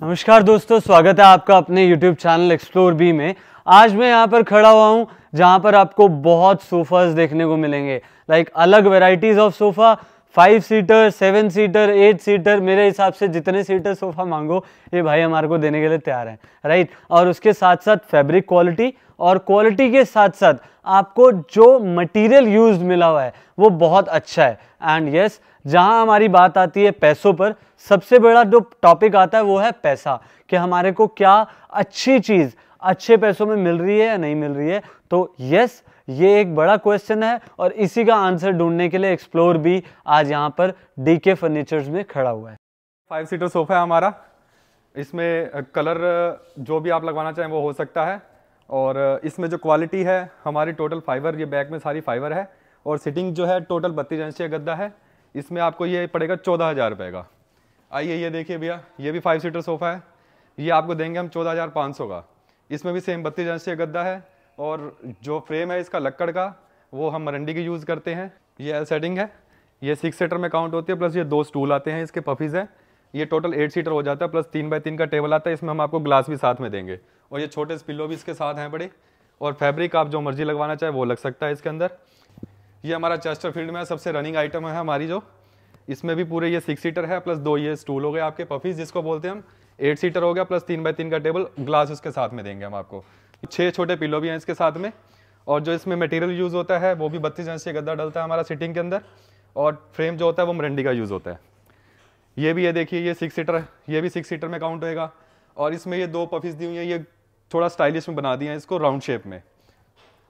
नमस्कार दोस्तों, स्वागत है आपका अपने YouTube चैनल एक्सप्लोर बी में। आज मैं यहाँ पर खड़ा हुआ हूँ जहाँ पर आपको बहुत सोफाज देखने को मिलेंगे। अलग varieties of sofa, 5 seater, 7 seater, 8 seater. मेरे हिसाब से जितने सीटर सोफा मांगो ये भाई हमारे को देने के लिए तैयार हैं, राइट। और उसके साथ साथ फैब्रिक क्वालिटी, और क्वालिटी के साथ साथ आपको जो मटेरियल यूज्ड मिला हुआ है वो बहुत अच्छा है। एंड यस, जहां हमारी बात आती है पैसों पर, सबसे बड़ा जो टॉपिक आता है वो है पैसा, कि हमारे को क्या अच्छी चीज अच्छे पैसों में मिल रही है या नहीं मिल रही है। तो यस, ये एक बड़ा क्वेश्चन है और इसी का आंसर ढूंढने के लिए एक्सप्लोर भी आज यहाँ पर डीके फर्नीचर्स में खड़ा हुआ है। 5 सीटर सोफा है हमारा। इसमें कलर जो भी आप लगवाना चाहें वो हो सकता है। और इसमें जो क्वालिटी है हमारी टोटल फाइबर, ये बैक में सारी फाइबर है। और सिटिंग जो है टोटल 32 इंच का गद्दा है। इसमें आपको ये पड़ेगा 14,000 रुपये का। आइए ये देखिए भैया, ये भी 5 सीटर सोफ़ा है। ये आपको देंगे हम 14,500 का। इसमें भी सेम 32 इंच का गद्दा है। और जो फ्रेम है इसका लक्कड़ का, वो हम मरंडी की यूज़ करते हैं। ये एल सेटिंग है, ये 6 सीटर में काउंट होती है, प्लस ये 2 स्टूल आते हैं, इसके पफीज़ हैं। ये टोटल 8 सीटर हो जाता है, प्लस 3x3 का टेबल आता है। इसमें हम आपको ग्लास भी साथ में देंगे। और ये छोटे से पिल्लो भी इसके साथ हैं बड़े। और फैब्रिक आप जो मर्जी लगवाना चाहे वो लग सकता है इसके अंदर। ये हमारा चेस्टरफील्ड में सबसे रनिंग आइटम है हमारी जो। इसमें भी पूरे ये 6 सीटर है, प्लस 2 ये स्टूल हो गए आपके पफीज जिसको बोलते हैं हम। 8 सीटर हो गया, प्लस 3x3 का टेबल, ग्लास उसके साथ में देंगे हम आपको। 6 छोटे पिलो भी हैं इसके साथ में। और जो इसमें मटेरियल यूज़ होता है वो भी 32 इंच का गद्दा डलता है हमारा सिटिंग के अंदर। और फ्रेम जो होता है वो मरंडी का यूज़ होता है। ये भी, ये देखिए, ये 6 सीटर है, ये भी 6 सीटर में काउंट होएगा। और इसमें ये 2 पफीज दी हुई हैं, ये थोड़ा स्टाइलिश में बना दिए हैं इसको, राउंड शेप में।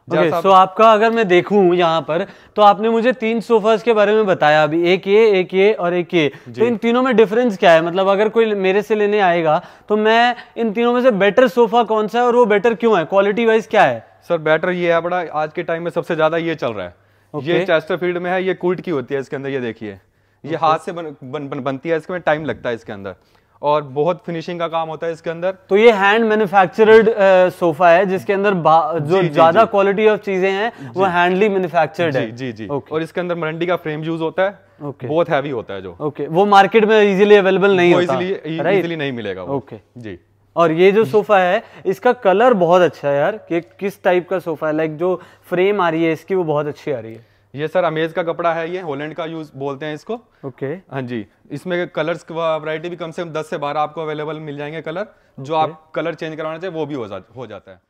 सो आपका अगर मैं देखूं यहाँ पर, तो आपने मुझे 3 सोफास के बारे में बताया अभी, एक ये और एक ये। तो इन तीनों में डिफरेंस क्या है? मतलब अगर कोई मेरे से लेने आएगा तो मैं इन तीनों में से बेटर सोफा कौन सा है और वो बेटर क्यों है? क्वालिटी वाइज क्या है? सर बेटर ये है बड़ा, आज के टाइम में सबसे ज्यादा ये चल रहा है। ये चेस्टरफील्ड में है, ये कूट की होती है इसके अंदर। ये देखिए, ये हाथ से बनती है, इसमें टाइम लगता है इसके अंदर। और बहुत फिनिशिंग का काम होता है इसके अंदर। तो ये हैंड मैन्युफैक्चर्ड सोफा है जिसके अंदर जो ज्यादा क्वालिटी ऑफ चीजें हैं वो हैंडली मैन्युफैक्चर्ड है। जी। और इसके अंदर मरंडी का फ्रेम यूज होता है, बहुत हैवी होता है जो। वो मार्केट में इजीली अवेलेबल नहीं होता, इजीली नहीं मिलेगा वो। जी। और ये जो सोफा है इसका कलर बहुत अच्छा है यार। कि किस टाइप का सोफा है? जो फ्रेम आ रही है इसकी वो बहुत अच्छी आ रही है। ये सर अमेज का कपड़ा है, ये हॉलैंड का यूज बोलते हैं इसको। हाँ जी। इसमें कलर्स वैरायटी भी कम से कम 10 से 12 आपको अवेलेबल मिल जाएंगे कलर। जो आप कलर चेंज करवाना चाहिए वो भी हो जाता है।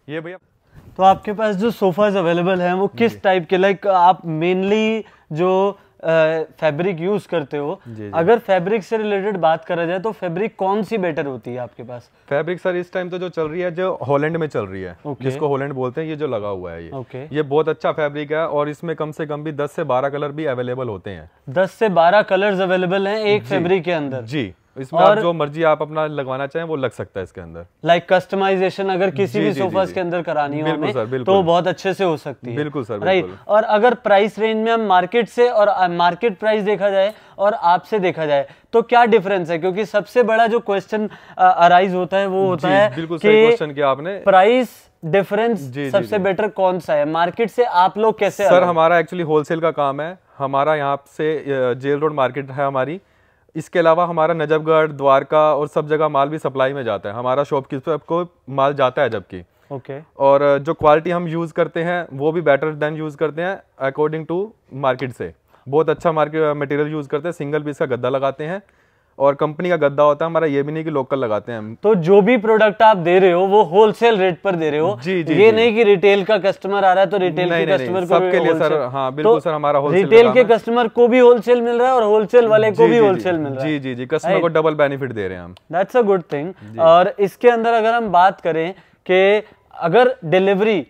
ये भैया, तो आपके पास जो सोफाज अवेलेबल हैं वो किस टाइप के? आप मेनली जो फैब्रिक यूज करते हो, अगर फैब्रिक से रिलेटेड बात करा जाए तो फैब्रिक कौन सी बेटर होती है आपके पास? फैब्रिक सर इस टाइम तो जो चल रही है, जो हॉलैंड में चल रही है, जिसको हॉलैंड बोलते हैं, ये जो लगा हुआ है ये बहुत अच्छा फैब्रिक है। और इसमें कम से कम भी 10 से 12 कलर भी अवेलेबल होते हैं। 10 से 12 कलर्स अवेलेबल हैं एक फैब्रिक के अंदर? जी। इसमें आप जो मर्जी आप अपना लगवाना चाहें वो लग सकता है इसके अंदर। लाइक कस्टमाइजेशन अगर किसी भी सोफास के अंदर करानी हो हमें तो बहुत अच्छे से हो सकती है। बिल्कुल सर, राइट। और अगर प्राइस रेंज में हम मार्केट से और मार्केट प्राइस देखा जाए और आपसे देखा जाए तो क्या डिफरेंस है? क्योंकि सबसे बड़ा जो क्वेश्चन अराइज होता है वो होता है बिल्कुल सही क्वेश्चन किया आपने। प्राइस डिफरेंस सबसे बेटर कौन सा है मार्केट से? आप लोग कैसे? सर हमारा एक्चुअली होलसेल का काम है, हमारा यहाँ से जेल रोड मार्केट है हमारी। इसके अलावा हमारा नजफगढ़, द्वारका और सब जगह माल भी सप्लाई में जाता है, हमारा शॉपकीपर को माल जाता है जबकि। ओके। और जो क्वालिटी हम यूज़ करते हैं वो भी बेटर देन यूज़ करते हैं अकॉर्डिंग टू मार्केट से। बहुत अच्छा मार्केट मटेरियल यूज़ करते हैं, सिंगल पीस का गद्दा लगाते हैं और कंपनी का गद्दा होता है हमारा, ये भी नहीं कि लोकल लगाते हैं हम। तो जो भी प्रोडक्ट आप दे रहे हो वो होलसेल रेट पर दे रहे हो? जी जी। ये नहीं कि रिटेल का कस्टमर आ रहा है तो रिटेल के कस्टमर को सबके लिए सर। हाँ बिल्कुल सर, हमारा होलसेल रिटेल के कस्टमर को भी होलसेल मिल रहा है और होलसेल वाले को भी होलसेल मिल रहा है। जी जी जी, कस्टमर को डबल बेनिफिट दे रहे हैं हम। That's a good thing. और इसके अंदर अगर हम बात करें कि अगर डिलीवरी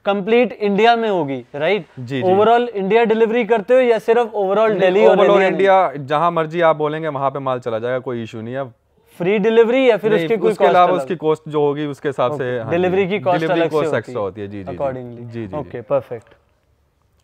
कंप्लीट इंडिया में होगी, राइट? जी। ओवरऑल इंडिया डिलीवरी करते हो या सिर्फ ओवरऑल दिल्ली? ओवरऑल इंडिया, जहां मर्जी आप बोलेंगे वहां पे माल चला जाएगा, कोई इशू नहीं है। फ्री डिलीवरी या फिर उसके कोई उसके अलावा उसकी कॉस्ट जो होगी उसके हिसाब से डिलीवरी की कॉस्ट अलग से एक्स्ट्रा होती है। जी जी अकॉर्डिंगली। जी जी। Okay, perfect.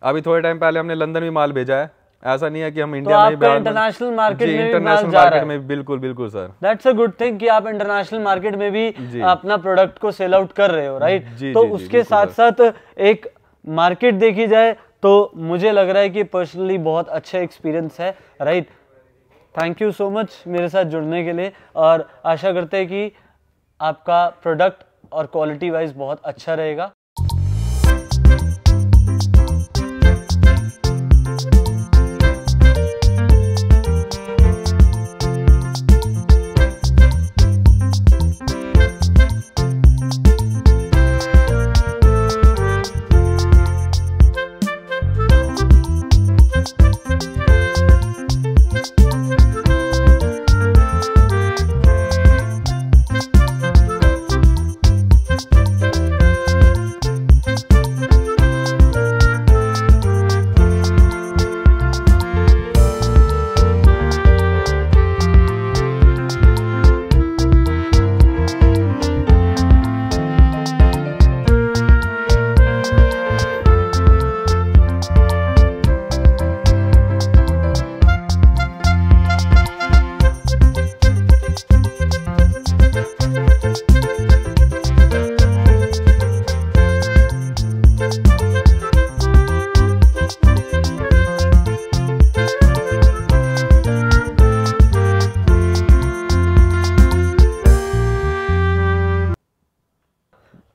अभी थोड़े टाइम पहले हमने लंदन भी माल भेजा है, ऐसा नहीं है कि हम इंडिया में ही इंटरनेशनल मार्केट में भी माल जा रहा है। बिल्कुल बिल्कुल sir, that's a good thing कि आप इंटरनेशनल मार्केट में भी अपना प्रोडक्ट को सेल आउट कर रहे हो, राइट? तो उसके साथ साथ एक मार्केट देखी जाए तो मुझे लग रहा है कि पर्सनली बहुत अच्छा एक्सपीरियंस है, right? Thank you so much मेरे साथ जुड़ने के लिए, और आशा करते हैं कि आपका प्रोडक्ट और क्वालिटी वाइज बहुत अच्छा रहेगा।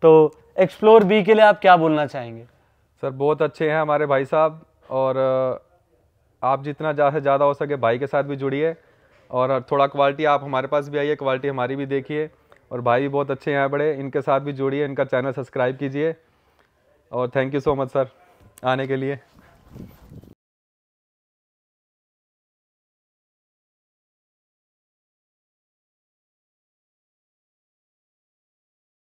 तो एक्सप्लोर बी के लिए आप क्या बोलना चाहेंगे? सर बहुत अच्छे हैं हमारे भाई साहब, और आप जितना ज़्यादा से ज़्यादा हो सके भाई के साथ भी जुड़िए, और थोड़ा क्वालिटी आप हमारे पास भी आइए, क्वालिटी हमारी भी देखिए। और भाई भी बहुत अच्छे हैं बड़े, इनके साथ भी जुड़िए, इनका चैनल सब्सक्राइब कीजिए। और thank you so much sir आने के लिए।